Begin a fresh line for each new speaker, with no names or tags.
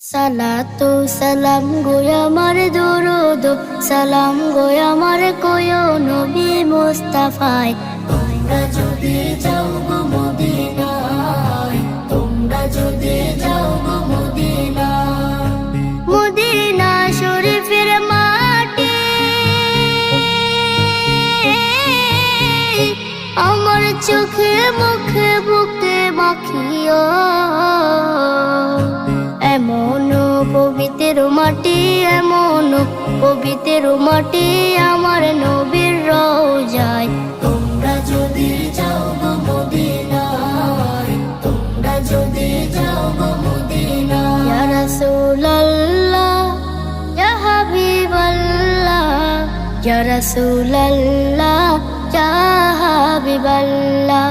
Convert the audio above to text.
সালাতু সালাম গো আমার দরুদ সালাম গো আমার কোয় নবী মুস্তাফায়। তোমরা যদি যাও গো মদিনায়, তোমরা যদি যাও গো মদিনায়, মদিনা শরীফের মাটি আমার চোখে মুখে বুকে মাখিও। এমন পবিত্র মাটি, এমন পবিত্র মাটি আমার নবীর রওজায়। তোমরা যদি যাও গো মদিনায়, তোমরা যদি যাও গো মদিনায়। ইয়া রাসূলুল্লাহ ইয়া হাবিবাল্লাহ, ইয়া রাসূলুল্লাহ ইয়া হাবিবাল্লাহ।